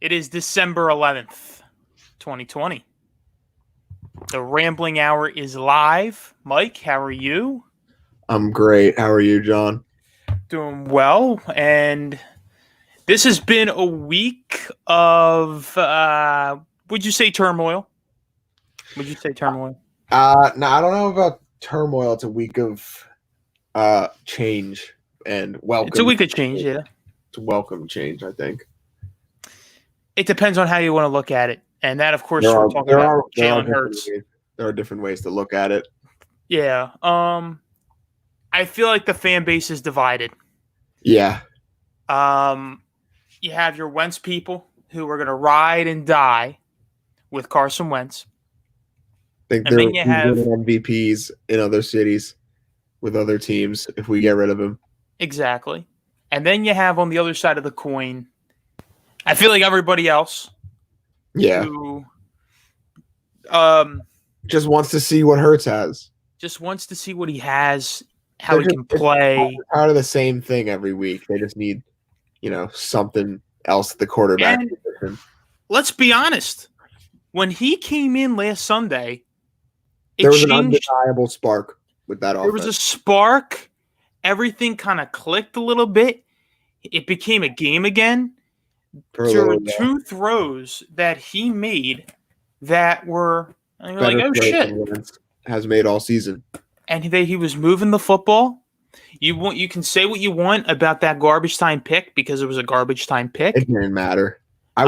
It is December 11th, 2020. The Rambling Hour is live. Mike, how are you? I'm great. How are you, John? Doing well. And this has been a week of, would you say turmoil? Would you say turmoil? No, I don't know about turmoil. It's a week of change and welcome. It's a week of change, yeah. It's a welcome change, I think. It depends on how you want to look at it. And that, of course, we're talking about Jalen Hurts. There are different ways to look at it. Yeah. I feel like the fan base is divided. Yeah. You have your Wentz people who are going to ride and die with Carson Wentz. I think there are MVPs in other cities with other teams if we get rid of him. Exactly. And then you have on the other side of the coin, I feel like everybody else. Yeah. Who just wants to see what Hurts has. Just wants to see what he has, how he can play. Out of the same thing every week. They just need, something else at the quarterback position. Let's be honest. When he came in last Sunday, there was an undeniable spark with that offense. There was a spark. Everything kind of clicked a little bit. It became a game again. There were two throws that he made that were like, oh shit, has made all season. And he was moving the football. You can say what you want about that garbage time pick because it was a garbage time pick. It didn't matter. I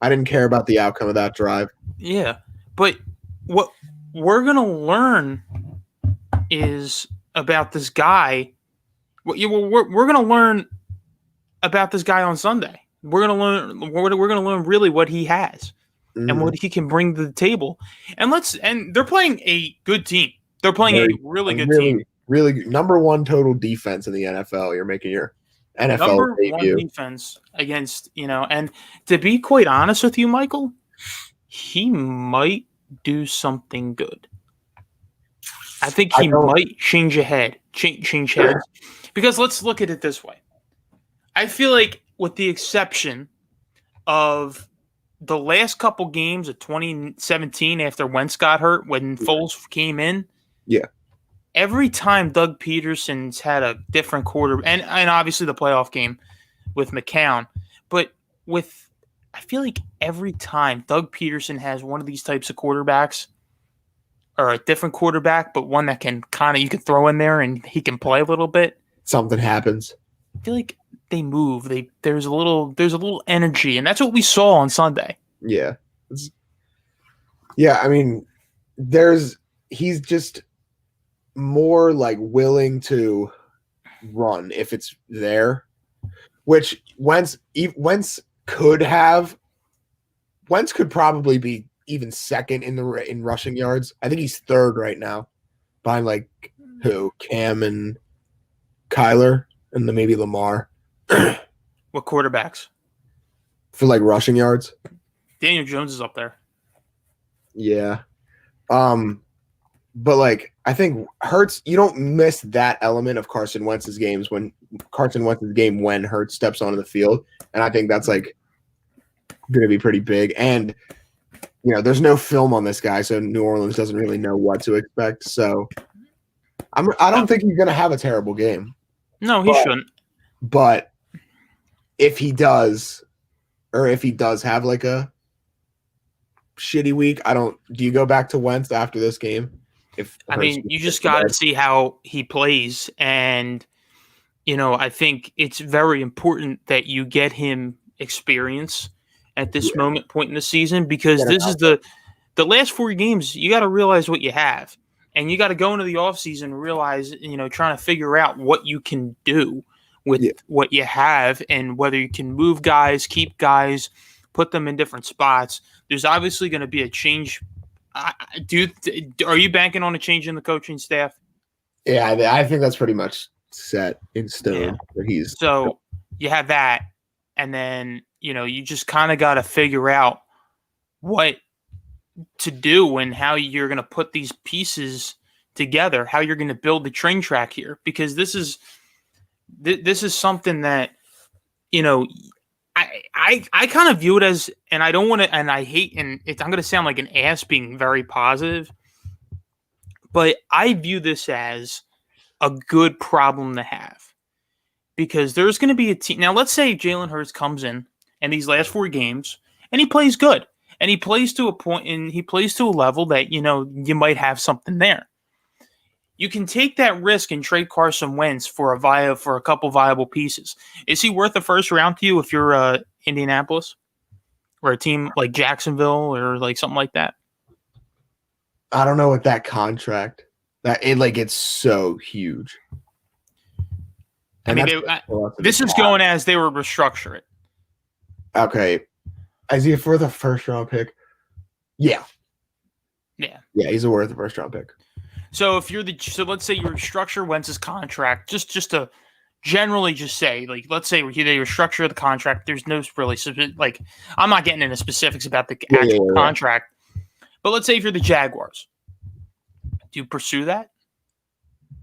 didn't care about the outcome of that drive. Yeah, but what we're gonna learn is about this guy. We're gonna learn about this guy on Sunday. We're gonna learn really what he has and what he can bring to the table. And they're playing a good team. They're playing a really good team. Really good. Number one total defense in the NFL. You're making your NFL number debut. One defense against, and to be quite honest with you, Michael, he might do something good. I think he might change heads. Because let's look at it this way. I feel like with the exception of the last couple games of 2017 after Wentz got hurt, when Foles came in, every time Doug Peterson's had a different quarter, and obviously the playoff game with McCown, but I feel like every time Doug Peterson has one of these types of quarterbacks, or a different quarterback, but one that can you can throw in there and he can play a little bit, something happens. I feel like they move. There's a little energy, and that's what we saw on Sunday. Yeah. I mean, he's just more like willing to run if it's there, which Wentz could probably be even second in rushing yards. I think he's third right now, behind Cam and Kyler, and then maybe Lamar. What quarterbacks? For rushing yards? Daniel Jones is up there. Yeah. But I think Hurts, you don't miss that element of Carson Wentz's games when Hurts steps onto the field. And I think that's going to be pretty big. And, there's no film on this guy, so New Orleans doesn't really know what to expect. So I don't think he's going to have a terrible game. No, he shouldn't. But if he does have a shitty week, do you go back to Wentz after this game? You just got to see how he plays. And, I think it's very important that you get him experience at this point in the season, because this is the last 4 games. You got to realize what you have, and you got to go into the offseason and realize, trying to figure out what you can do with what you have, and whether you can move guys, keep guys, put them in different spots. There's obviously going to be a change. Are you banking on a change in the coaching staff? Yeah, I think that's pretty much set in stone. Yeah. So you have that, and then you just kind of got to figure out what to do and how you're going to put these pieces together, how you're going to build the train track here, because this is something that I kind of view it as, and I don't want to, and I hate, and I'm going to sound like an ass being very positive, but I view this as a good problem to have because there's going to be a team. Now, let's say Jalen Hurts comes in these last 4 games and he plays good and he plays to a point and he plays to a level that, you might have something there. You can take that risk and trade Carson Wentz for a couple viable pieces. Is he worth a first round to you if you're Indianapolis or a team like Jacksonville or like something like that? I don't know what that contract it's so huge. And this is going as they were restructure it. Okay, is he for the first round pick? Yeah, he's worth a first round pick. So if you're let's say you restructure Wentz's contract, just to generally just say, like, let's say they restructure the contract. There's no really like, I'm not getting into specifics about the actual contract, but let's say if you're the Jaguars, do you pursue that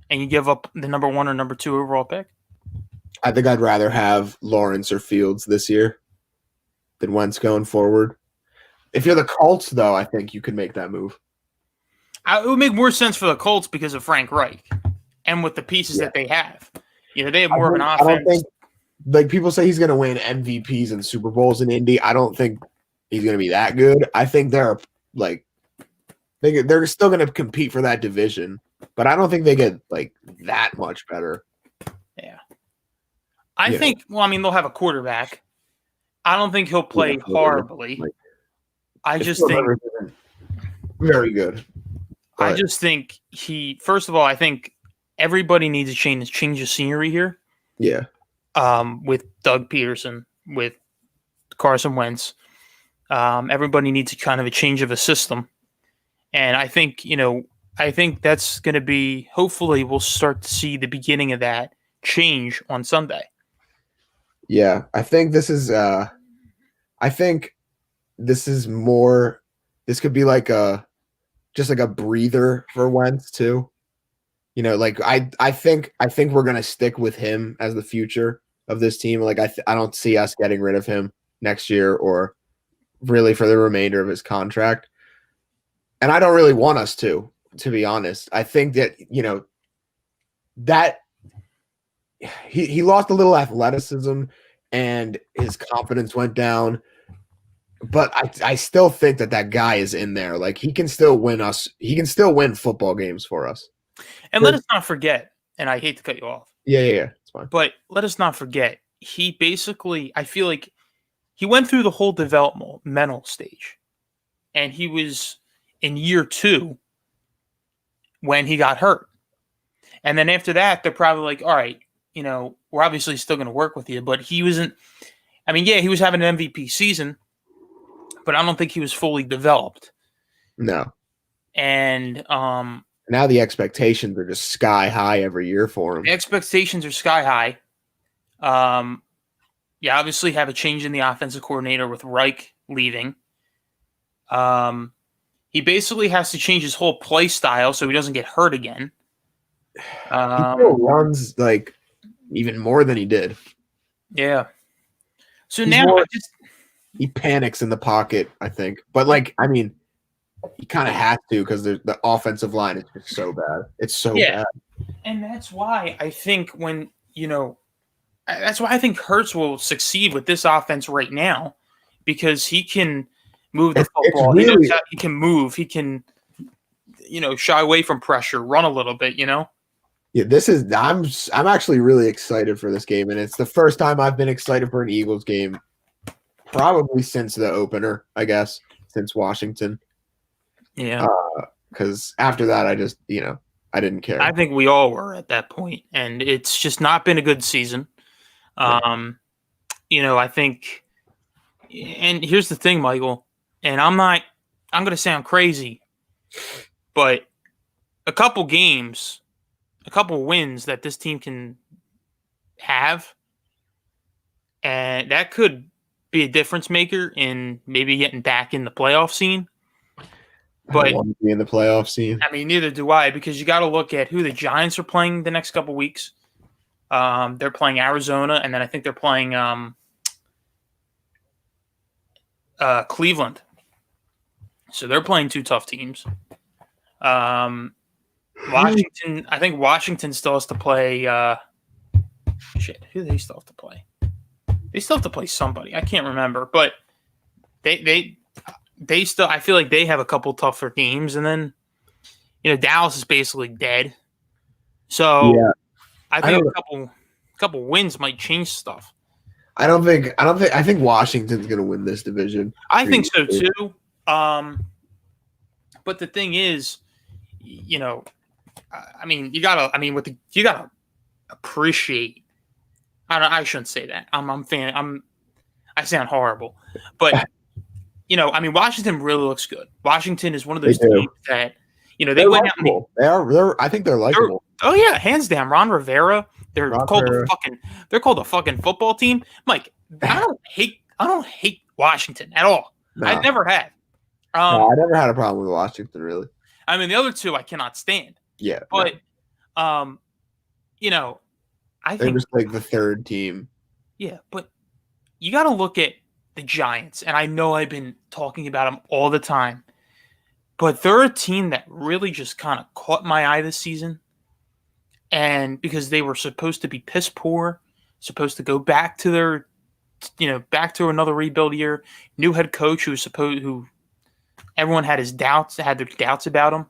and you give up the number 1 or number 2 overall pick? I think I'd rather have Lawrence or Fields this year than Wentz going forward. If you're the Colts, though, I think you could make that move. It would make more sense for the Colts because of Frank Reich and with the pieces that they have. They have more of an offense. I don't think, like people say, he's going to win MVPs and Super Bowls in Indy. I don't think he's going to be that good. I think they're still going to compete for that division, but I don't think they get like that much better. Yeah, I think. Well, I mean, they'll have a quarterback. I don't think he'll play horribly. I just think very good. I just think first of all, I think everybody needs to change the scenery here. Yeah. With Doug Peterson, with Carson Wentz, everybody needs a kind of a change of a system, and I think that's going to be. Hopefully, we'll start to see the beginning of that change on Sunday. Yeah, I think this is. More. This could be like just like a breather for Wentz too. I think we're gonna stick with him as the future of this team. Like I don't see us getting rid of him next year or really for the remainder of his contract. And I don't really want us to be honest. I think that that he lost a little athleticism and his confidence went down. But I still think that guy is in there. Like he can still win us. He can still win football games for us. And let us not forget, and I hate to cut you off. Yeah. It's fine. But let us not forget, he basically, I feel like he went through the whole developmental stage. And he was in year 2 when he got hurt. And then after that, they're probably like, all right, we're obviously still going to work with you. But he wasn't, he was having an MVP season, but I don't think he was fully developed. No. And now the expectations are just sky high every year for him. The expectations are sky high. You obviously have a change in the offensive coordinator with Reich leaving. He basically has to change his whole play style so he doesn't get hurt again. He still runs like even more than he did. Yeah. So He's now he panics in the pocket, I think. But he kind of has to because the offensive line is just so bad. It's so bad. And that's why I think that's why I think Hurts will succeed with this offense right now because he can move the football. He can move. He can, shy away from pressure, run a little bit, Yeah, I'm actually really excited for this game, and it's the first time I've been excited for an Eagles game probably since the opener, I guess, since Washington. Yeah. Because after that, I just, I didn't care. I think we all were at that point, and it's just not been a good season. I think, and here's the thing, Michael, and I'm going to sound crazy, but a couple wins that this team can have, and that could be a difference maker in maybe getting back in the playoff scene. But I don't want to be in the playoff scene. Neither do I, because you got to look at who the Giants are playing the next couple weeks. They're playing Arizona, and then I think they're playing Cleveland. So they're playing two tough teams. Washington. I think Washington still has to play. Who do they still have to play? They still have to play somebody. I can't remember, but they still. I feel like they have a couple tougher games, and then Dallas is basically dead. So Yeah. I think a couple wins might change stuff. I think Washington's going to win this division. I think so too. But the thing is, I mean, you gotta appreciate. I shouldn't say that. I sound horrible, but I mean, Washington really looks good. Washington is one of those teams that they went out. I think they're likable. Oh yeah, hands down. Ron Rivera. They're called the fucking football team. Mike, I don't hate Washington at all. No. I never have. No, I never had a problem with Washington, really. I mean, the other two I cannot stand. Yeah, but I they're think just like the third team. Yeah, but you got to look at the Giants, and I know I've been talking about them all the time, but they're a team that really just kind of caught my eye this season. And because they were supposed to be piss poor, supposed to go back to their, back to another rebuild year, new head coach who everyone had their doubts about him.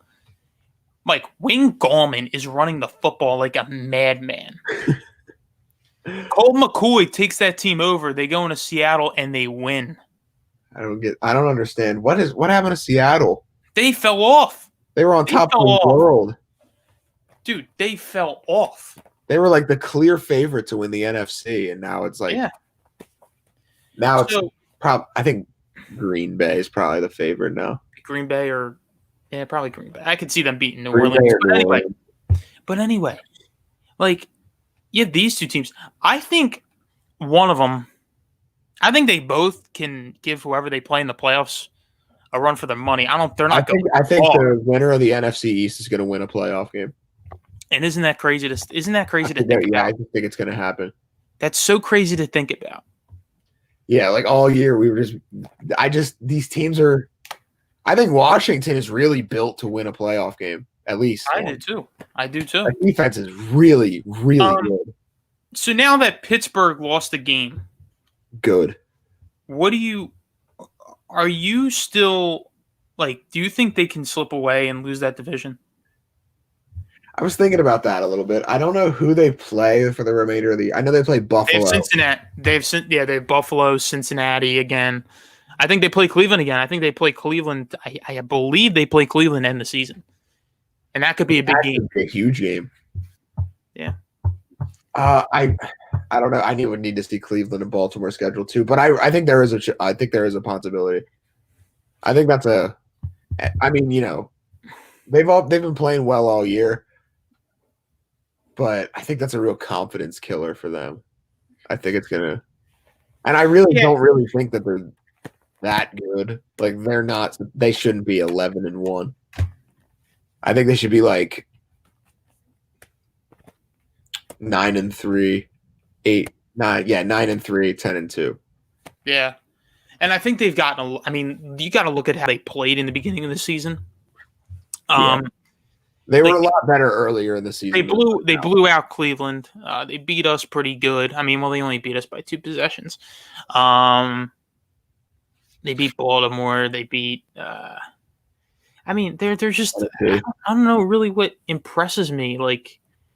Like, Wayne Gallman is running the football like a madman. Colt McCoy takes that team over. They go into Seattle and they win. I don't understand. What happened to Seattle? They fell off. They were on top of the world. Dude, they fell off. They were like the clear favorite to win the NFC, and now it's like now I think Green Bay is probably the favorite now. Green Bay probably Green Bay. I could see them beating New Orleans. But anyway, like, you have these two teams. I think one of them, they both can give whoever they play in the playoffs a run for their money. I think the winner of the NFC East is going to win a playoff game. And isn't that crazy to think about? Yeah, I just think it's going to happen. That's so crazy to think about. Yeah, like all year these teams are. I think Washington is really built to win a playoff game, at least. I do too. The defense is really, really good. So now that Pittsburgh lost the game, good. Are you still do you think they can slip away and lose that division? I was thinking about that a little bit. I don't know who they play for the remainder of the year. I know they play Buffalo. They have Cincinnati. They have Buffalo, Cincinnati again. I think they play Cleveland again. I think they play Cleveland. I believe they play Cleveland end the season. And that could be a big game. A huge game. Yeah. I don't know. I would need to see Cleveland and Baltimore schedule too, but I think there is a possibility. I think that's they've been playing well all year. But I think that's a real confidence killer for them. I think it's gonna, and I really don't really think that they're that good. Like, they're not. They shouldn't be 11-1. I think they should be like 9-3, 8, 9. Yeah, 9-3, 10-2. Yeah, and I think they've gotten. You got to look at how they played in the beginning of the season. They were a lot better earlier in the season. They blew out Cleveland. They beat us pretty good. They only beat us by 2 possessions. They beat Baltimore. They beat. They're just. I don't know really what impresses me.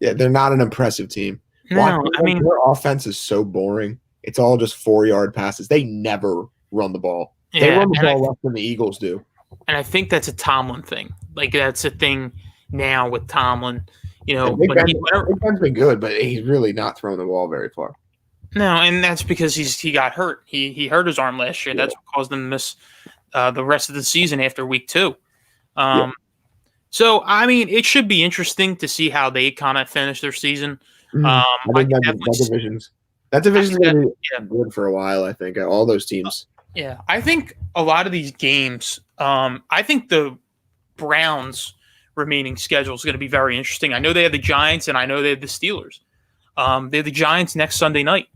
They're not an impressive team. No, their offense is so boring. It's all just 4-yard passes. They never run the ball. They run the ball less than the Eagles do. And I think that's a Tomlin thing. That's a thing. Now with Tomlin, Big Ben's been good, but he's really not throwing the ball very far. No, and that's because he got hurt. He hurt his arm last year. Yeah. That's what caused him to miss the rest of the season after week 2. So it should be interesting to see how they kind of finish their season. I think that division's going to be good for a while. I think all those teams. Yeah, I think a lot of these games. I think the Browns' remaining schedule is going to be very interesting. I know they have the Giants and I know they have the Steelers. They have the Giants next Sunday night.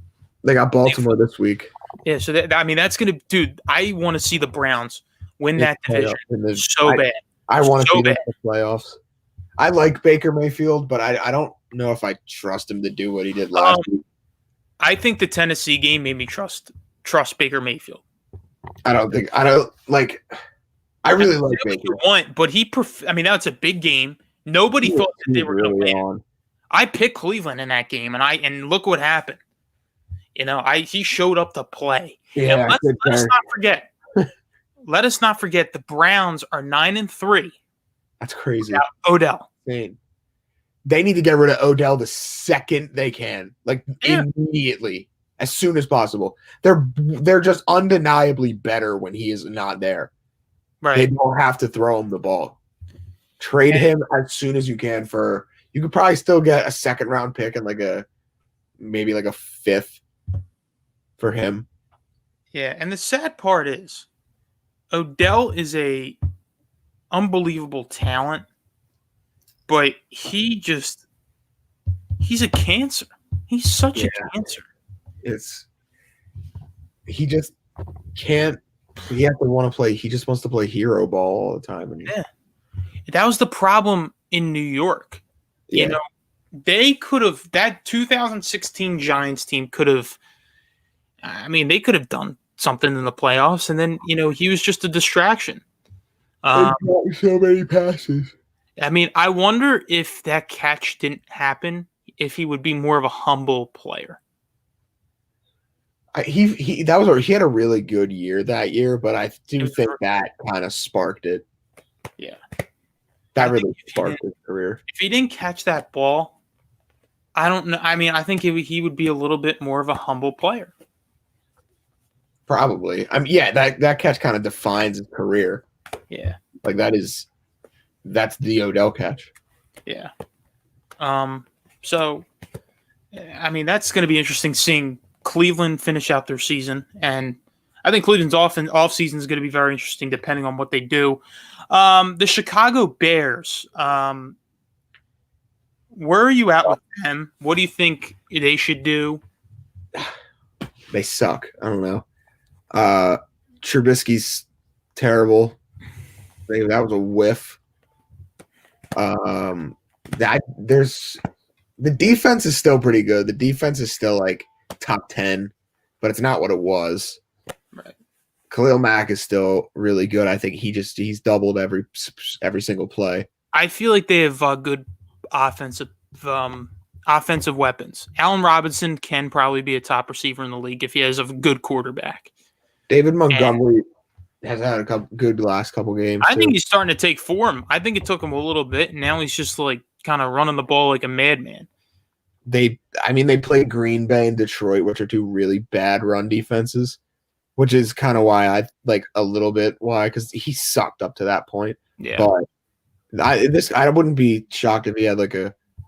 They got Baltimore this week. Yeah, so I mean, that's gonna, dude. I want to see the Browns win that division so bad. I want to So see them bad. in the playoffs. I like Baker Mayfield, but I don't know if I trust him to do what he did last week. I think the Tennessee game made me trust Baker Mayfield. I don't like. I really like Baker. But I mean, that's a big game. Nobody thought that they were going to win. I picked Cleveland in that game, and look what happened. You know, he showed up to play. Yeah, let us not forget. Let us not forget the Browns are 9-3. That's crazy. Odell. Insane. They need to get rid of Odell the second they can, like immediately, as soon as possible. They're just undeniably better when he is not there. Right. They don't have to throw him the ball. Trade him as soon as you can for. You could probably still get a second round pick and maybe a fifth for him. Yeah, and the sad part is Odell is a unbelievable talent, but he's a cancer. He's such a cancer. He just can't. He has to want to play. He just wants to play hero ball all the time. That was the problem in New York. Yeah. You know, they could have, that 2016 Giants team could have, I mean, they could have done something in the playoffs, and then, you know, he was just a distraction. So many passes. I mean, I wonder if that catch didn't happen, if he would be more of a humble player. He had a really good year that year, but I do think that kind of sparked it. Yeah. That really sparked his career. If he didn't catch that ball, I don't know. I mean, I think he would be a little bit more of a humble player. Probably. I mean, yeah, that catch kind of defines his career. Yeah. Like that's the Odell catch. Yeah. So, I mean, that's going to be interesting seeing Cleveland finish out their season, and I think Cleveland's off season is going to be very interesting depending on what they do. The Chicago Bears, where are you at with them? What do you think they should do? They suck. I don't know. Trubisky's terrible. That was a whiff. The defense is still pretty good. The defense is still like top 10, but it's not what it was. Right. Khalil Mack is still really good. I think he's doubled every single play. I feel like they have good offensive weapons. Allen Robinson can probably be a top receiver in the league if he has a good quarterback. David Montgomery has had a good last couple games. I think he's starting to take form. I think it took him a little bit, and now he's just like kind of running the ball like a madman. They played Green Bay and Detroit, which are two really bad run defenses, which is kind of why I like a little bit because he sucked up to that point. Yeah, but I wouldn't be shocked if he had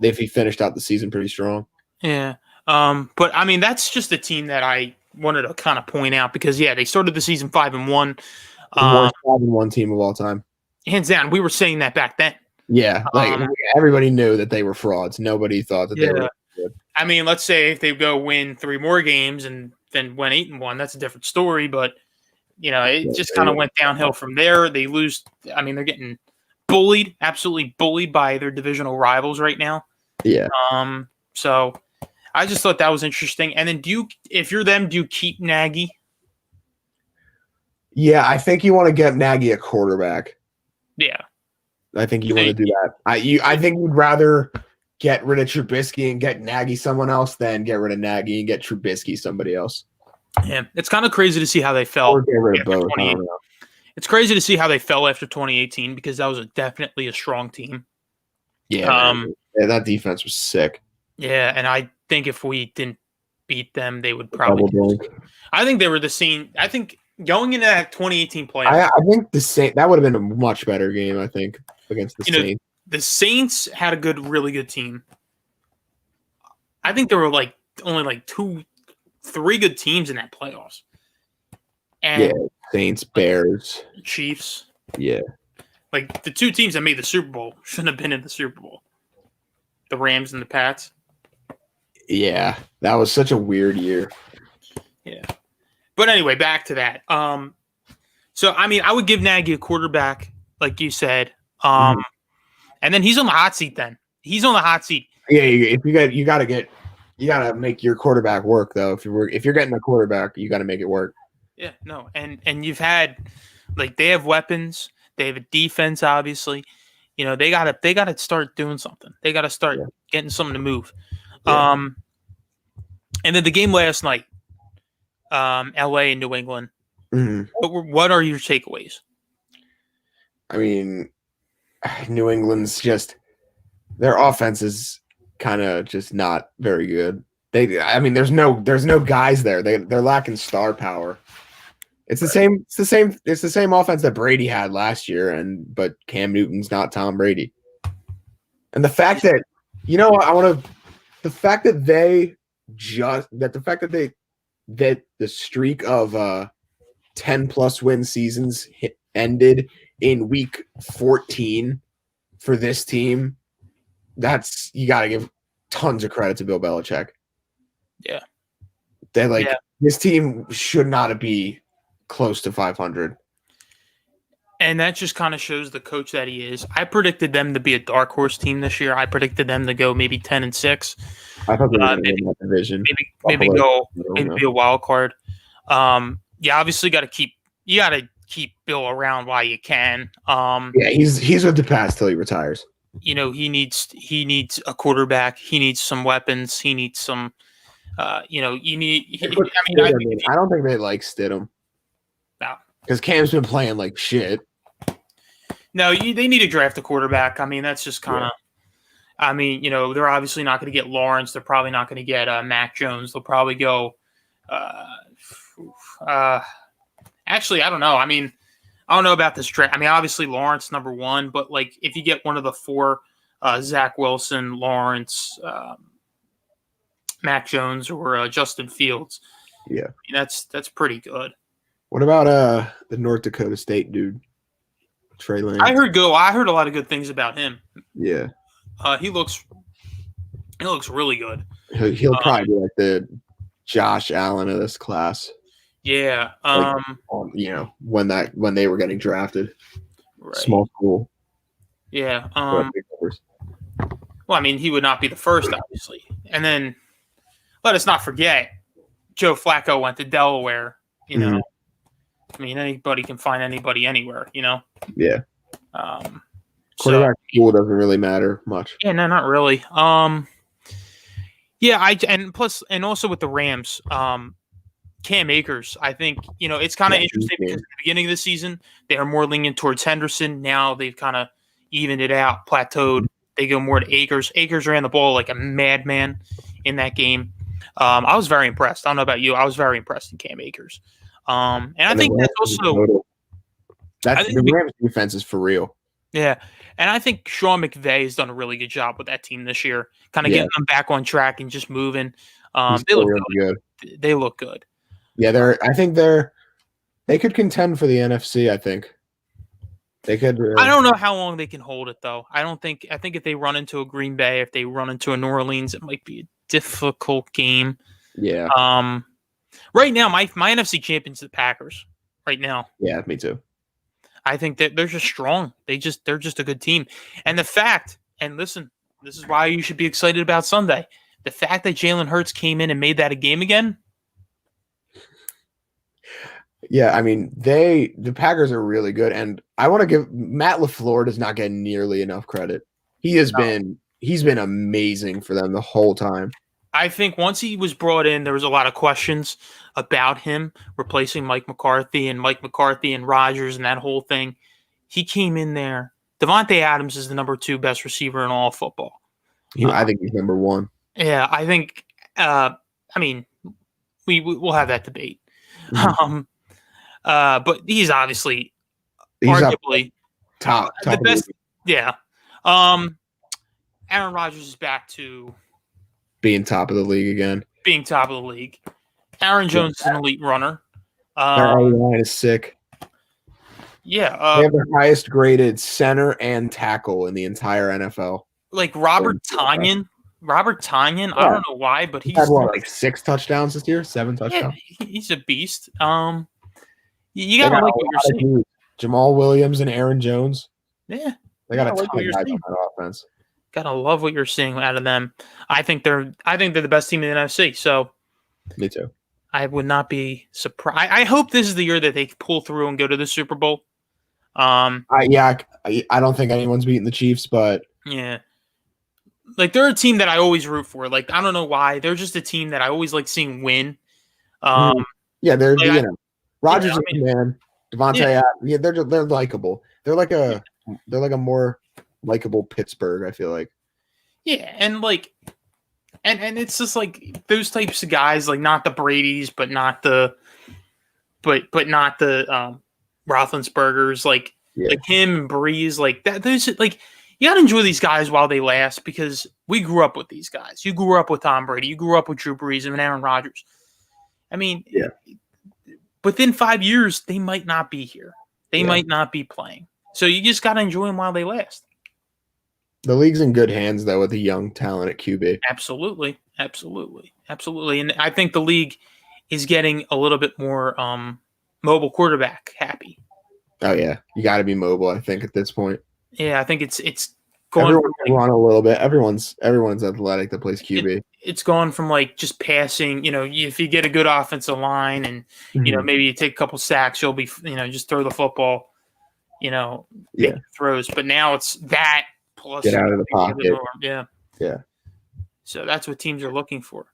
if he finished out the season pretty strong. Yeah, but I mean that's just a team that I wanted to kind of point out because they started the season 5-1. The worst 5-1 team of all time, hands down. We were saying that back then. Yeah, everybody knew that they were frauds. Nobody thought that they were good. I mean, let's say if they go win 3 more games and then win 8-1, that's a different story. But it just kind of went downhill from there. They lose. I mean, they're getting bullied, absolutely bullied by their divisional rivals right now. Yeah. So I just thought that was interesting. And then if you're them, do you keep Nagy? Yeah, I think you want to get Nagy a quarterback. Yeah. I think you want to do that. I think you'd rather get rid of Trubisky and get Nagy someone else than get rid of Nagy and get Trubisky somebody else. Yeah, it's kind of crazy to see how they fell. Or get rid of both. It's crazy to see how they fell after 2018 because that was definitely a strong team. Yeah, that defense was sick. Yeah, and I think if we didn't beat them, they would probably. I think they were the same. I think going into that 2018 playoff, I think that would have been a much better game. I think against the Saints. The Saints had a really good team. I think there were only 2-3 good teams in that playoffs. And Saints, Bears, Chiefs. Yeah. The 2 teams that made the Super Bowl shouldn't have been in the Super Bowl. The Rams and the Pats. Yeah, that was such a weird year. Yeah. But anyway, back to that. So I mean, I would give Nagy a quarterback, like you said. And then he's on the hot seat. Then he's on the hot seat. Yeah, you gotta make your quarterback work though. If you're getting a quarterback, you gotta make it work. Yeah, no, and you've had like they have weapons, they have a defense, obviously. You know, they gotta start doing something. They gotta start getting something to move. Yeah. And then the game last night, LA and New England. Mm-hmm. What are your takeaways? I mean, New England's just their offense is kind of just not very good. There's no guys there. They're lacking star power. It's the same offense that Brady had last year, but Cam Newton's not Tom Brady. And the fact that the streak of 10+ win seasons ended in week 14 for this team, you got to give tons of credit to Bill Belichick. Yeah. This team should not be close to 500. And that just kind of shows the coach that he is. I predicted them to be a dark horse team this year. I predicted them to go maybe 10-6. I thought they were going to win that division. Maybe be a wild card. You obviously got to keep Bill around while you can. He's going to pass till he retires. You know, he needs a quarterback. He needs some weapons. He needs some. I don't think they like Stidham. No, because Cam's been playing like shit. No, they need to draft a quarterback. I mean, that's just kind of. Yeah. I mean, you know, they're obviously not going to get Lawrence. They're probably not going to get Mac Jones. They'll probably go. Actually, I don't know. I mean, I don't know about this draft. I mean, obviously Lawrence number one, but like if you get one of the four, Zach Wilson, Lawrence, Mac Jones, or Justin Fields, yeah, that's pretty good. What about the North Dakota State dude, Trey Lance? I heard a lot of good things about him. Yeah, he looks really good. He'll probably be like the Josh Allen of this class. Yeah. When they were getting drafted. Right. Small school. Yeah. Well, I mean, he would not be the first, obviously. And then let us not forget, Joe Flacco went to Delaware, you know. I mean, anybody can find anybody anywhere, you know. Yeah. Quarterback school doesn't really matter much. Yeah, no, not really. Yeah, and also with the Rams, Cam Akers, I think, you know, it's kind of interesting because at the beginning of the season, they are more lenient towards Henderson. Now they've kind of evened it out, plateaued. They go more to Akers. Akers ran the ball like a madman in that game. I was very impressed. I don't know about you. I was very impressed in Cam Akers. And I think that's also the Rams defense is for real. Yeah. And I think Sean McVay has done a really good job with that team this year, kind of getting them back on track and just moving. They look really good. They look good. Yeah, they could contend for the NFC, I think. They could. I don't know how long they can hold it, though. I think if they run into a Green Bay, if they run into a New Orleans, it might be a difficult game. Yeah. Right now, my NFC champion's the Packers. Right now. Yeah, me too. I think that they're just strong. They're just a good team. And the fact, and listen, this is why you should be excited about Sunday. The fact that Jalen Hurts came in and made that a game again. Yeah, I mean, the Packers are really good, and I want to give Matt LaFleur does not get nearly enough credit. He's been amazing for them the whole time. I think once he was brought in, there was a lot of questions about him replacing Mike McCarthy and Rodgers and that whole thing. He came in there. Devontae Adams is the number 2 best receiver in all of football. I think he's number 1. Yeah, I think. I mean, we'll have that debate. Mm-hmm. But he's obviously arguably top the best. Yeah. Aaron Rodgers is back to being top of the league again. Aaron Jones is an elite runner. Their line is sick. Yeah. They have the highest graded center and tackle in the entire NFL. Like Robert Tonyan Robert Tanyan, I Yeah. don't know why, but He he's had what, like 6 touchdowns this year? 7 yeah, touchdowns? he's a beast. You They gotta got a like what you're lot of seeing. dudes. Jamal Williams and Aaron Jones. Yeah, They you got a gotta like ton what of you're guys seeing. on that offense. Gotta love what you're seeing out of them. I think they're the best team in the NFC. So Me too. I would not be surprised. I hope this is the year that they pull through and go to the Super Bowl. I don't think anyone's beating the Chiefs, but Yeah. Like they're a team that I always root for. Like I don't know why. They're just a team that I always like seeing win. yeah, they're like Rodgers I is mean, the man. Devontae, yeah, they're likable. They're like a more likable Pittsburgh. I feel like. yeah, and like, and it's just like those types of guys, like not the Brady's, but not the, but not the Roethlisbergers, like him and Breeze, like that. Those like you gotta enjoy these guys while they last because we grew up with these guys. You grew up with Tom Brady. You grew up with Drew Brees and Aaron Rodgers. I mean, within 5 years, they might not be here. They might not be playing. So you just got to enjoy them while they last. The league's in good hands, though, with a young talent at QB. Absolutely. And I think the league is getting a little bit more mobile quarterback happy. Oh, yeah. You got to be mobile, I think, at this point. Yeah, I think it's going Everyone can run a little bit. Everyone's athletic that plays QB. It's gone from like just passing, if you get a good offensive line and, maybe you take a couple sacks, you'll be, just throw the football, make throws. But now it's that plus get out of the pocket. Yeah. Yeah. So that's what teams are looking for.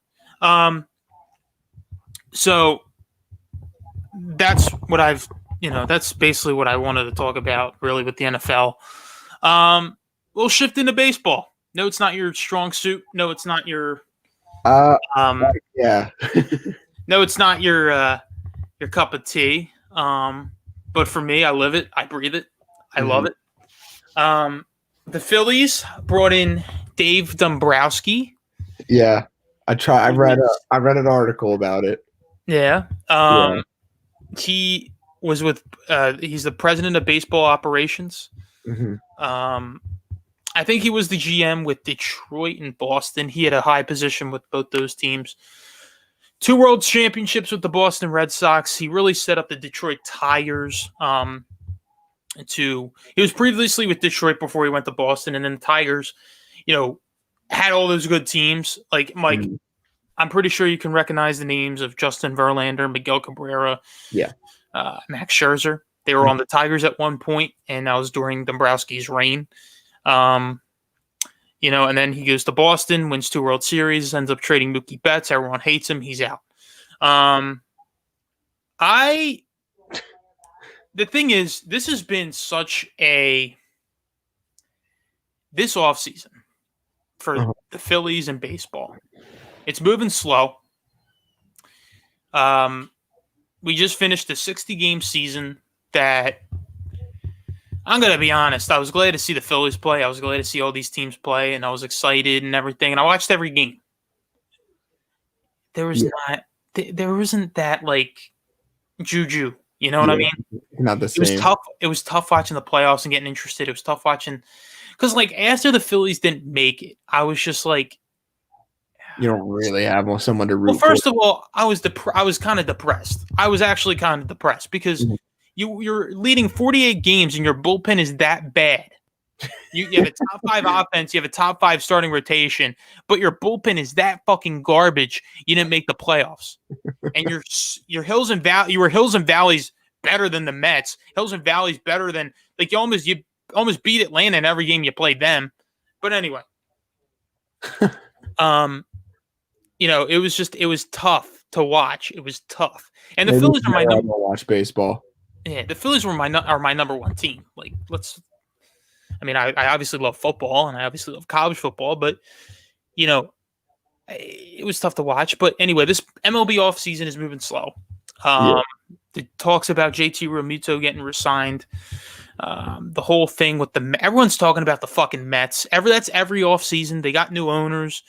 So that's what that's basically what I wanted to talk about really with the NFL. We'll shift into baseball. No, it's not your strong suit. No, it's not your yeah. No, it's not your cup of tea. But for me, I live it. I breathe it. I love it. The Phillies brought in Dave Dombrowski. Yeah. I read an article about it. Yeah. He was with he's the president of baseball operations. I think he was the GM with Detroit and Boston. He had a high position with both those teams. 2 World Championships with the Boston Red Sox. He really set up the Detroit Tigers. He was previously with Detroit before he went to Boston, and then the Tigers, had all those good teams. Like Mike, I'm pretty sure you can recognize the names of Justin Verlander, Miguel Cabrera, Max Scherzer. They were on the Tigers at one point, and that was during Dombrowski's reign. And then he goes to Boston, wins 2 World Series, ends up trading Mookie Betts. Everyone hates him. He's out. The thing is, this has been such this offseason for the Phillies and baseball. It's moving slow. We just finished a 60-game season that I'm going to be honest. I was glad to see the Phillies play. I was glad to see all these teams play, and I was excited and everything. And I watched every game. There wasn't that like juju. You know what I mean? Not the same. It was tough. It was tough watching the playoffs and getting interested. It was tough watching because like after the Phillies didn't make it, I was just like, you don't really have someone to root for. Well, first of all, I was kind of depressed. I was actually kind of depressed because you're leading 48 games and your bullpen is that bad. You have a top 5 offense, you have a top 5 starting rotation, but your bullpen is that fucking garbage. You didn't make the playoffs, and your Hills and Valleys better than the Mets. Hills and Valleys better than like you almost beat Atlanta in every game you played them. But anyway, it was tough to watch. It was tough, and the Phillies are my number. Watch baseball. Yeah, the Phillies were my number one team. Like I obviously love football and I obviously love college football, but it was tough to watch. But anyway, this MLB offseason is moving slow. The talks about JT Realmuto getting re-signed, the whole thing with everyone's talking about the fucking Mets. That's every offseason. They got new owners.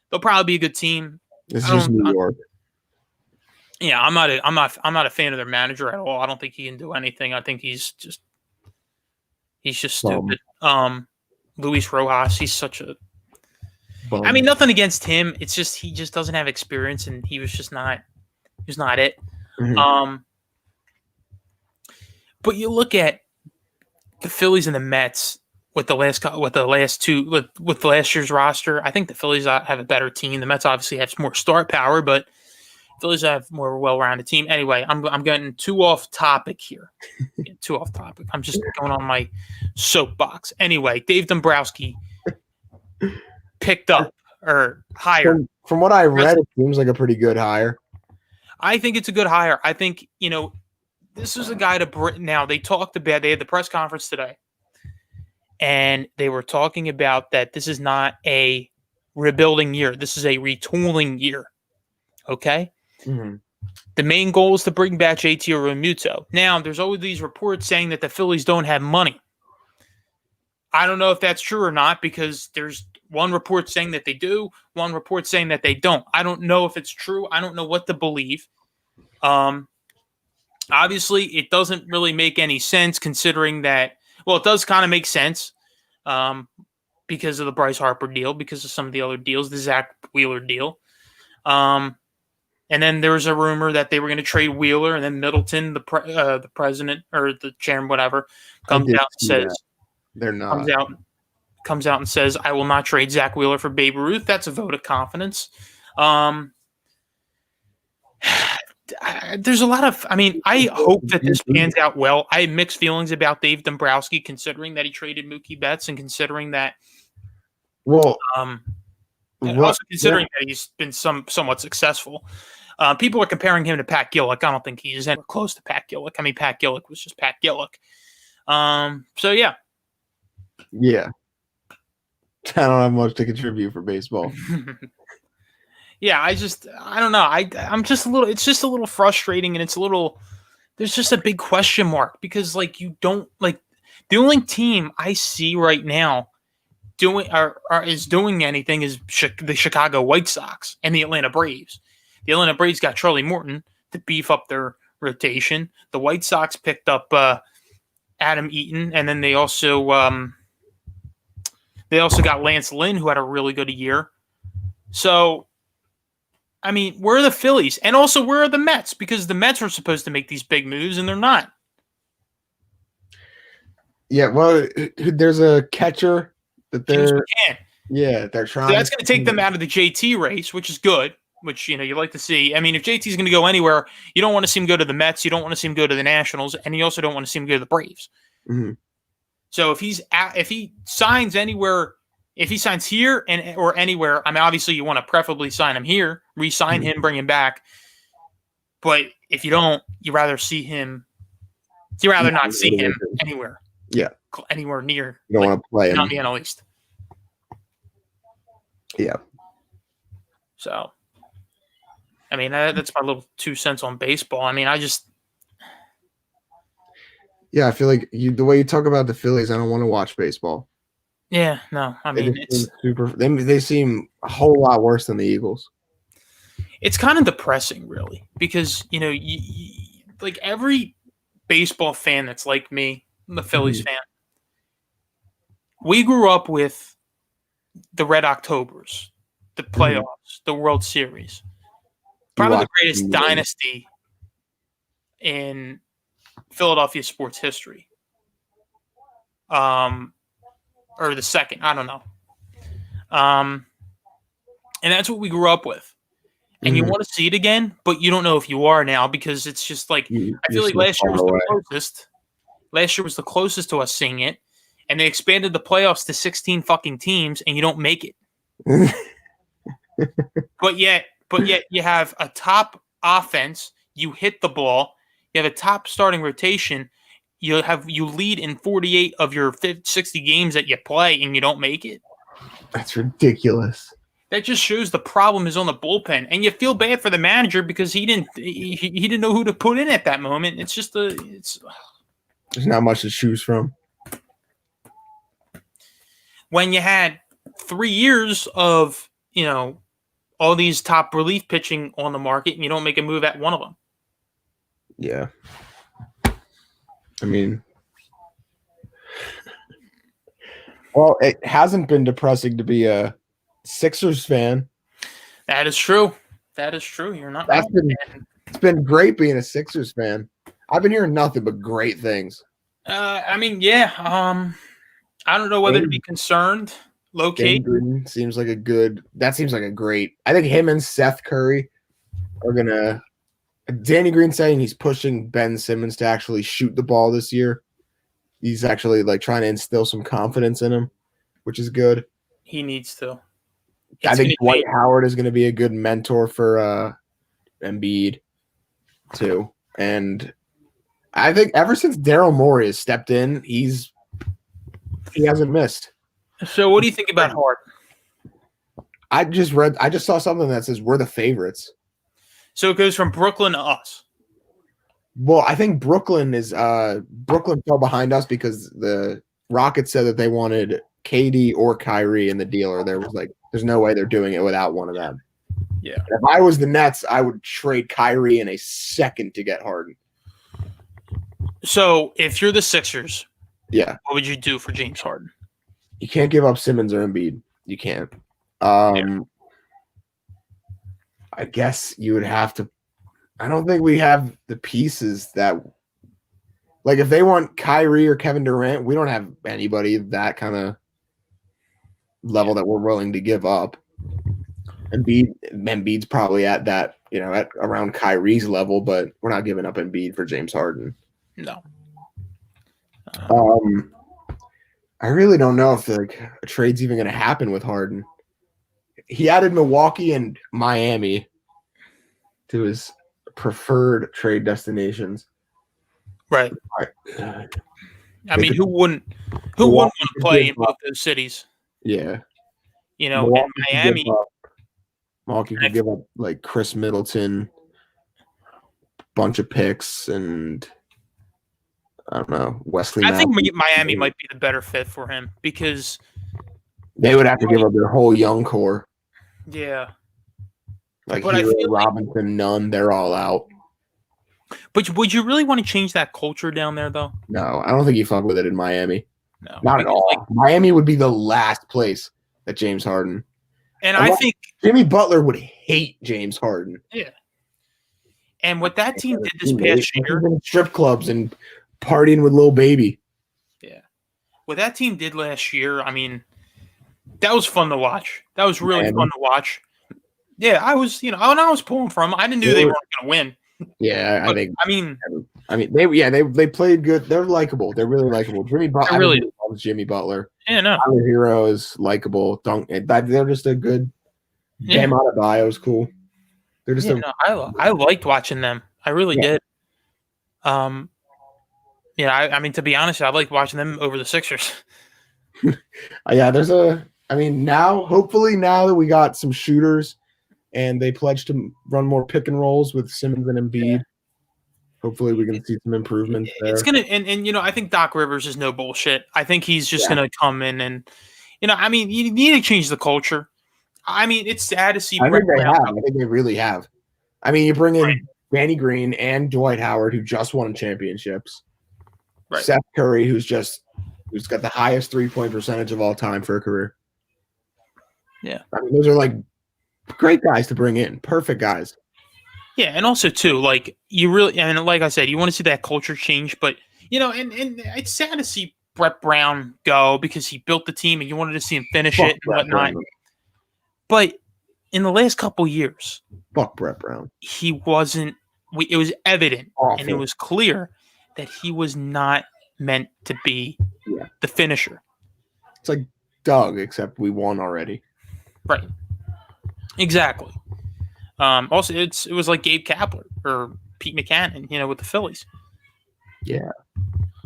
They'll probably be a good team. This is just New York. Yeah, I'm not a fan of their manager at all. I don't think he can do anything. I think he's just stupid. Luis Rojas, he's such a bum. I mean, nothing against him. It's just he just doesn't have experience, and he was just not. He was not it. Mhm. But you look at the Phillies and the Mets with the last year's roster. I think the Phillies have a better team. The Mets obviously have more star power, but Phillies have more well-rounded team. Anyway, I'm getting too off topic here. Too off topic. I'm just going on my soapbox. Anyway, Dave Dombrowski picked up or hired. From what I read, it seems like a pretty good hire. I think it's a good hire. I think, this is a guy to bring. Now, they had the press conference today, and they were talking about that this is not a rebuilding year. This is a retooling year. Okay? Mm-hmm. The main goal is to bring back JT Realmuto. Now, there's always these reports saying that the Phillies don't have money. I don't know if that's true or not, because there's one report saying that they do, one report saying that they don't. I don't know if it's true. I don't know what to believe. Obviously, it doesn't really make any sense considering that, well, it does kind of make sense because of the Bryce Harper deal, because of some of the other deals, the Zach Wheeler deal. And then there was a rumor that they were going to trade Wheeler, and then Middleton, the president or the chairman, whatever, comes out and says they're not. Comes out and says, "I will not trade Zach Wheeler for Babe Ruth." That's a vote of confidence. There's a lot of. I mean, I hope that this pans out well. I have mixed feelings about Dave Dombrowski, considering that he traded Mookie Betts, and considering that. Well, also considering that he's been somewhat successful. People are comparing him to Pat Gillick. I don't think he's anywhere close to Pat Gillick. I mean, Pat Gillick was just Pat Gillick. So yeah. Yeah. I don't have much to contribute for baseball. Yeah, I don't know. I'm just a little. It's just a little frustrating, and there's just a big question mark because you don't the only team I see right now is doing anything is the Chicago White Sox and the Atlanta Braves. The Atlanta Braves got Charlie Morton to beef up their rotation. The White Sox picked up Adam Eaton, and then they also got Lance Lynn, who had a really good year. So, I mean, where are the Phillies? And also, where are the Mets? Because the Mets are supposed to make these big moves, and they're not. Yeah, well, there's a catcher that they're trying. So that's going to take them out of the JT race, which is good. Which you like to see. I mean, if JT's going to go anywhere, you don't want to see him go to the Mets. You don't want to see him go to the Nationals, and you also don't want to see him go to the Braves. Mm-hmm. So if he signs anywhere, if he signs here or anywhere, I mean, obviously you want to preferably sign him here, re-sign him, bring him back. But if you don't, you rather not see him anywhere. Yeah, anywhere near. You don't want to play him on the NL East. Yeah. So, I mean, that's my little 2 cents on baseball. I mean, Yeah, I feel like the way you talk about the Phillies, I don't want to watch baseball. Yeah, no. I mean, they seem a whole lot worse than the Eagles. It's kind of depressing, really, because like every baseball fan that's like me, the Phillies fan, we grew up with the Red Octobers, the playoffs, the World Series. Probably the greatest dynasty in Philadelphia sports history. Or the second, I don't know. And that's what we grew up with. And you want to see it again, but you don't know if you are now because it's just I feel like last year was the closest. Last year was the closest to us seeing it. And they expanded the playoffs to 16 fucking teams, and you don't make it. But yet you have a top offense. You hit the ball. You have a top starting rotation. You lead in 48 of your 60 games that you play, and you don't make it. That's ridiculous. That just shows the problem is on the bullpen, and you feel bad for the manager because he didn't know who to put in at that moment. It's just there's not much to choose from. When you had 3 years of all these top relief pitching on the market, and you don't make a move at one of them. Yeah. I mean, well, it hasn't been depressing to be a Sixers fan. That is true. That is true. You're not That's wrong. been And, it's been great being a Sixers fan. I've been hearing nothing but great things. I mean, yeah. I don't know whether to be concerned. Danny Locate. Green seems like a good. That seems like a great. I think him and Seth Curry are gonna. Danny Green saying he's pushing Ben Simmons to actually shoot the ball this year. He's actually like trying to instill some confidence in him, which is good. He needs to. I It's think gonna Dwight be- Howard is going to be a good mentor for Embiid too, and I think ever since Daryl Morey has stepped in, he hasn't missed. So, what do you think about Harden? I just saw something that says we're the favorites. So it goes from Brooklyn to us. Well, I think Brooklyn fell behind us because the Rockets said that they wanted KD or Kyrie in the deal, or there's no way they're doing it without one of them. Yeah. If I was the Nets, I would trade Kyrie in a second to get Harden. So if you're the Sixers, Yeah, what would you do for James Harden? you can't give up Simmons or Embiid. You can't. I guess you would have to. I don't think we have the pieces that, like, if they want Kyrie or Kevin Durant, we don't have anybody that kind of level that we're willing to give up. Embiid's probably at that, at around Kyrie's level, but we're not giving up Embiid for James Harden. No. I really don't know if a trade's even going to happen with Harden. He added Milwaukee and Miami to his preferred trade destinations. Right. I mean, who wouldn't Milwaukee want to could play give in both those cities? Yeah. In Milwaukee Miami. Milwaukee could give up like Chris Middleton, bunch of picks, and I don't know, Wesley. I think Matthews. Miami might be the better fit for him because they would have to give up their whole young core. Yeah. Like But I Hero, feel like- Robinson, Nunn, they're all out. But would you really want to change that culture down there, though? No, I don't think you fuck with it in Miami. No. Not at Because, all. Miami would be the last place that James Harden. And I think Jimmy Butler would hate James Harden. and what that team did this past year, in strip clubs and partying with Lil Baby. what that team did last year, I mean, that was fun to watch. That was really Miami. fun to watch. Yeah, I was, when I was pulling from, I didn't know they weren't going to win. Yeah, But, I mean, they played good. They're likable. They're really likable. Jimmy Butler really- loves Jimmy Butler. yeah, no. Tyler Hero is likable. They're just a good. Yeah. Bam Adebayo is cool. They're just Yeah, no, I liked watching them. I really did. I mean, to be honest, I liked watching them over the Sixers. hopefully now that we got some shooters and they pledged to run more pick and rolls with Simmons and Embiid, hopefully we can see some improvements there. It's gonna and I think Doc Rivers is no bullshit. I think he's just gonna come in and I mean, you need to change the culture. I mean, it's sad to see. I think they Brown have. go. I think they really have. I mean, you bring in Right. Danny Green and Dwight Howard, who just won championships. Right. Seth Curry, who's got the highest 3-point percentage of all time for a career. Yeah. I mean, those are like great guys to bring in. Perfect guys. Yeah, and also too, like you really, and like I said, you want to see that culture change, but and it's sad to see Brett Brown go because he built the team and you wanted to see him finish Fuck it and Brett whatnot. Brown. But in the last couple years, Fuck Brett Brown. he wasn't. It was evident Awful. and it was clear that he was not meant to be the finisher. It's like Doug, except we won already. Right. Exactly. Also, it was like Gabe Kapler or Pete McCannon, with the Phillies. Yeah.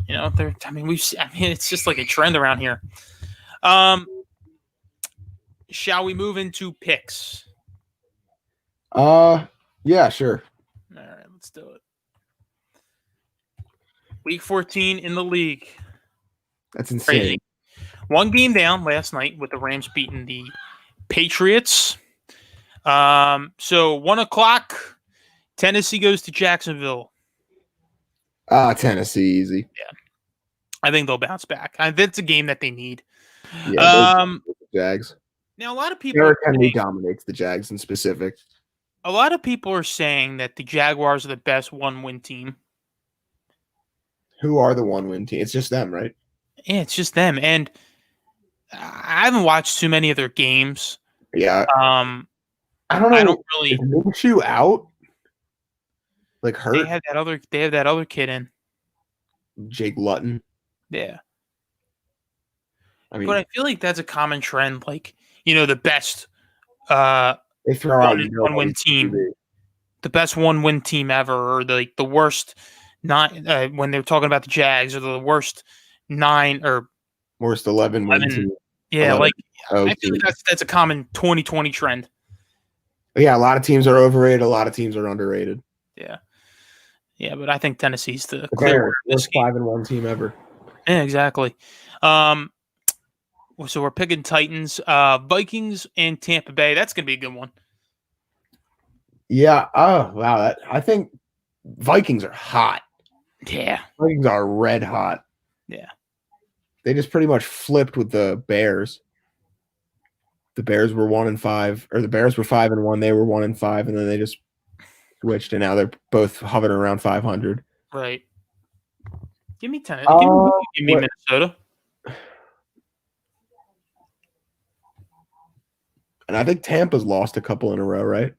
It's just like a trend around here. Shall we move into picks? Yeah, sure. All right, let's do it. Week 14 in the league. That's insane. Crazy. One game down last night with the Rams beating the Patriots. So 1 o'clock, Tennessee goes to Jacksonville. Tennessee, easy. I think they'll bounce back. That's a game that they need. Yeah, Um, Jags. Now, a lot of people Derrick Henry dominates the Jags in specific. A lot of people are saying that the Jaguars are the best one-win team. Who are the one-win team? It's just them, right? Yeah, it's just them. And I haven't watched too many of their games. Yeah. I don't know. I don't really. Is Minshew out? Like hurt? They have that other kid in. Jake Luton. Yeah. I mean, But I feel like that's a common trend. Like, the best they throw out one-win team. The best one-win team ever, or the worst nine when they're talking about the Jags, or the worst 9 or worst 11 win team. Yeah, 11. I feel like that's a common 2020 trend. Yeah, a lot of teams are overrated, a lot of teams are underrated. Yeah. Yeah, but I think Tennessee's the clear worst 5-1 team ever. Yeah, exactly. So we're picking Titans, Vikings, and Tampa Bay. That's gonna be a good one. Yeah. Oh wow. I think Vikings are hot. Yeah. Vikings are red hot. Yeah. They just pretty much flipped with the Bears. The Bears were 1-5, or the Bears were 5-1. They were 1-5, and then they just switched, and now they're both hovering around 500. Right. Give me 10. Give me Minnesota. And I think Tampa's lost a couple in a row, right?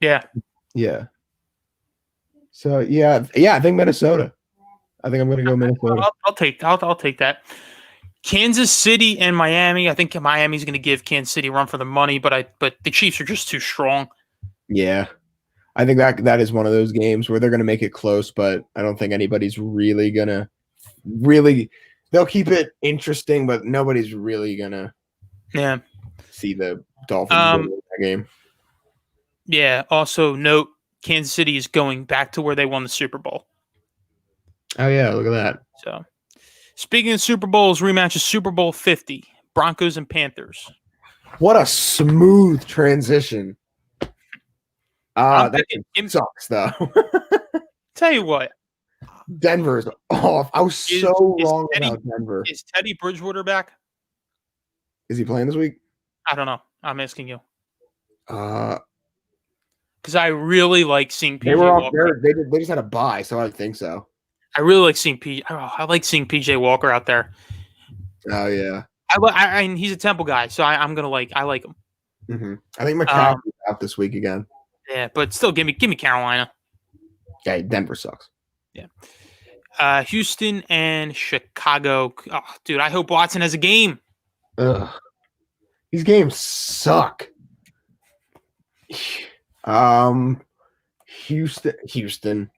Yeah. Yeah. So yeah, I think Minnesota. I think I'm going to go Minnesota. I'll take that. Kansas City and Miami. I think Miami's going to give Kansas City a run for the money, but the Chiefs are just too strong. Yeah. I think that is one of those games where they're going to make it close, but I don't think anybody's really going to they'll keep it interesting, but nobody's really going to see the Dolphins win that game. Yeah. Also note, Kansas City is going back to where they won the Super Bowl. Oh yeah, look at that. So, speaking of Super Bowls, rematch of Super Bowl 50, Broncos and Panthers. What a smooth transition. That sucks though. Tell you what, Denver's off. I was so wrong about Denver. Is Teddy Bridgewater back? Is he playing this week? I don't know. I'm asking you. Because I really like seeing PJ Walker. They just had a bye, so I think so. I really like seeing I like seeing PJ Walker out there. Oh yeah. He's a Temple guy, so I like him. Mm-hmm. I think McCaffrey's out this week again. Yeah, but still, give me Carolina. Yeah, Denver sucks. Yeah. Houston and Chicago. Oh, dude, I hope Watson has a game. Ugh. These games suck. Houston.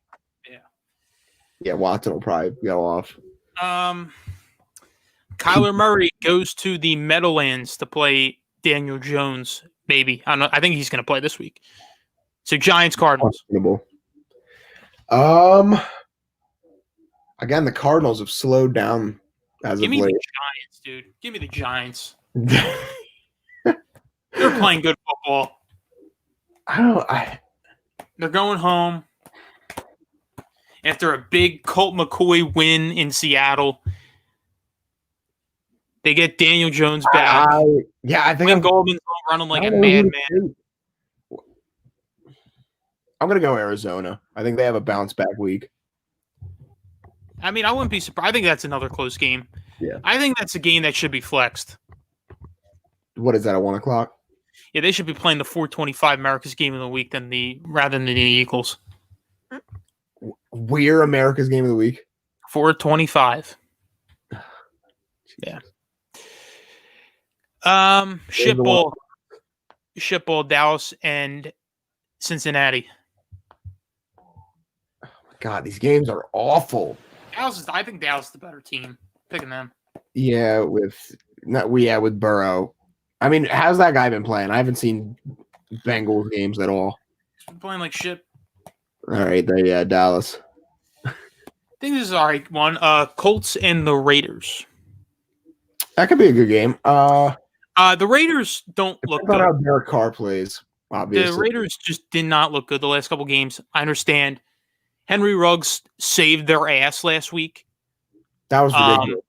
Yeah, Watson will probably go off. Kyler Murray goes to the Meadowlands to play Daniel Jones. Maybe I think he's going to play this week. So Giants, Cardinals. Again, the Cardinals have slowed down as of late. Give me the Giants, dude. Give me the Giants. They're playing good football. They're going home after a big Colt McCoy win in Seattle. They get Daniel Jones back. I think Goldman's running like a madman. I'm going to go Arizona. I think they have a bounce back week. I mean, I wouldn't be surprised. I think that's another close game. Yeah. I think that's a game that should be flexed. What is that, at 1 o'clock? Yeah, they should be playing the 425 America's Game of the Week rather than the Eagles. We're America's Game of the Week? 425. Yeah. Shitball, Dallas and Cincinnati. Oh my God, these games are awful. I think Dallas is the better team. Picking them. Yeah, with Burrow. I mean, how's that guy been playing? I haven't seen Bengals games at all. He's been playing like shit. All right, Dallas. I think this is all right one. Colts and the Raiders. That could be a good game. The Raiders don't look good. How Derek Carr plays, obviously. The Raiders just did not look good the last couple games. I understand. Henry Ruggs saved their ass last week. That was ridiculous.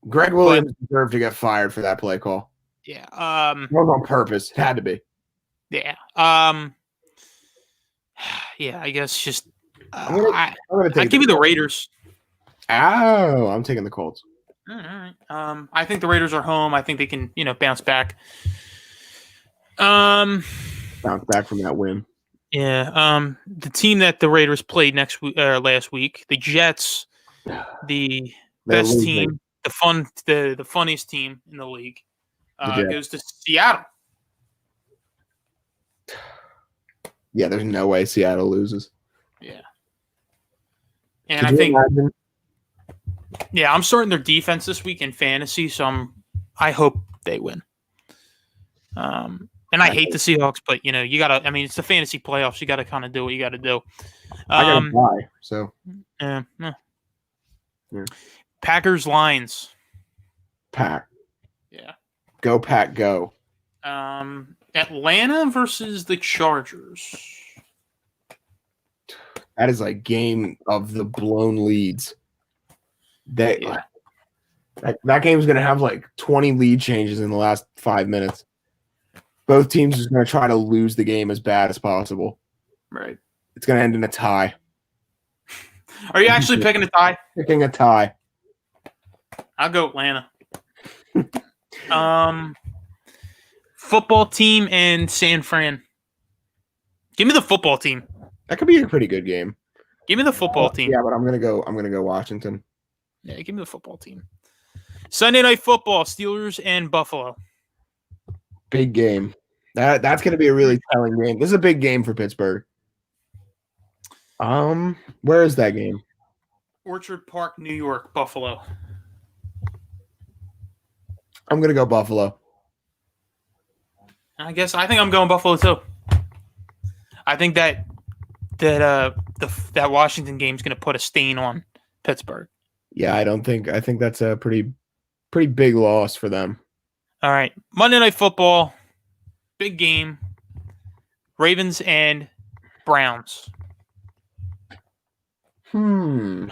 Greg Williams deserved to get fired for that play call. Yeah. That was on purpose. It had to be. Yeah. Yeah. I guess just. I'm gonna I take give you the Raiders. Oh, I'm taking the Colts. All right. I think the Raiders are home. I think they can, bounce back. Bounce back from that win. Yeah. The team that the Raiders played last week, the Jets, the They're best losing. team, the funniest team in the league, The Jets. goes to Seattle. Yeah, there's no way Seattle loses. Yeah. And Could I you think, imagine? yeah, I'm starting their defense this week in fantasy, so I hope they win. And I hate the Seahawks, but you gotta. I mean, it's the fantasy playoffs. You gotta kind of do what you gotta do. I gotta buy. So Yeah. Yeah. Packers Lions. Pack. Yeah. Go Pack, go. Atlanta versus the Chargers. That is like game of the blown leads. That game's gonna have like 20 lead changes in the last 5 minutes. Both teams are gonna try to lose the game as bad as possible. Right. It's gonna end in a tie. Are you actually picking a tie? Picking a tie. I'll go Atlanta. Football team and San Fran. Give me the football team. That could be a pretty good game. Give me the football team. Yeah, but I'm gonna go Washington. Yeah, give me the football team. Sunday Night Football, Steelers and Buffalo. Big game. That's gonna be a really telling game. This is a big game for Pittsburgh. Where is that game? Orchard Park, New York, Buffalo. I'm gonna go Buffalo. I think I'm going Buffalo too. I think that Washington game is going to put a stain on Pittsburgh. Yeah, I think that's a pretty big loss for them. All right, Monday Night Football, big game. Ravens and Browns. Give me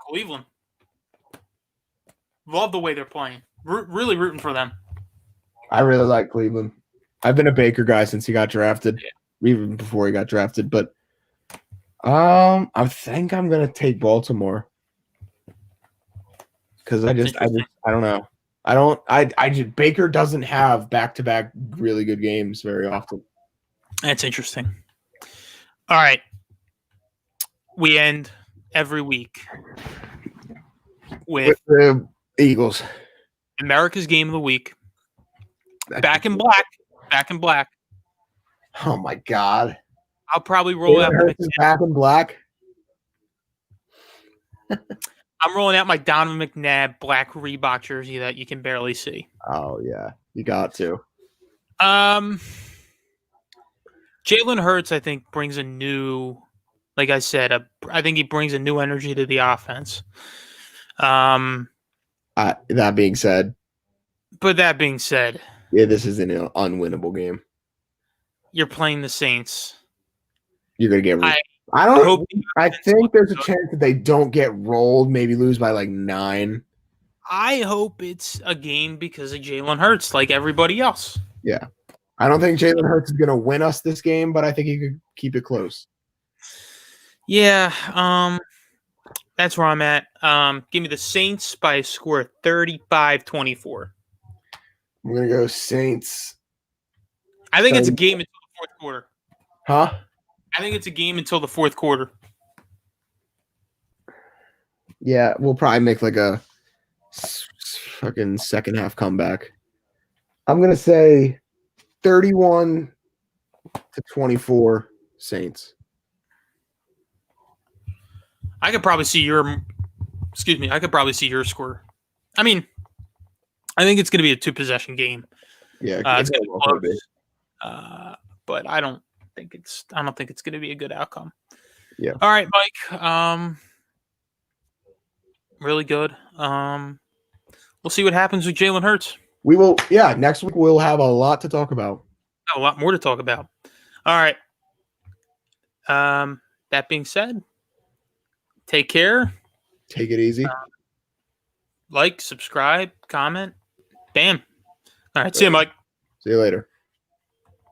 Cleveland. Love the way they're playing. Really rooting for them. I really like Cleveland. I've been a Baker guy since he got drafted, even before he got drafted. But I think I'm gonna take Baltimore because I don't know. Baker doesn't have back-to-back really good games very often. That's interesting. All right, we end every week with the Eagles. America's Game of the Week. Back in black. Back in black. Oh my God! I'll probably roll out back in black. I'm rolling out my Donovan McNabb black Reebok jersey that you can barely see. Oh yeah, you got to. Jalen Hurts, I think, brings a new, like I said, I think he brings a new energy to the offense. That being said, yeah, this is an unwinnable game. You're playing the Saints. You're gonna get. I think there's a chance that they don't get rolled. Maybe lose by like 9. I hope it's a game because of Jalen Hurts, like everybody else. Yeah, I don't think Jalen Hurts is gonna win us this game, but I think he could keep it close. Yeah, that's where I'm at. Give me the Saints by a score of 35-24. I'm gonna go Saints. I think it's a game until the fourth quarter. Huh? I think it's a game until the fourth quarter. Yeah, we'll probably make like a fucking second half comeback. I'm gonna say 31-24 Saints. I could probably see your score. I mean, I think it's going to be a 2-possession game. Yeah, it's going to be close. But I don't think it's going to be a good outcome. Yeah. All right, Mike. Really good. We'll see what happens with Jalen Hurts. We will. Yeah, next week we'll have a lot to talk about. A lot more to talk about. All right. That being said, take care. Take it easy. Like, subscribe, comment. Bam. All right. See you, Mike. See you later.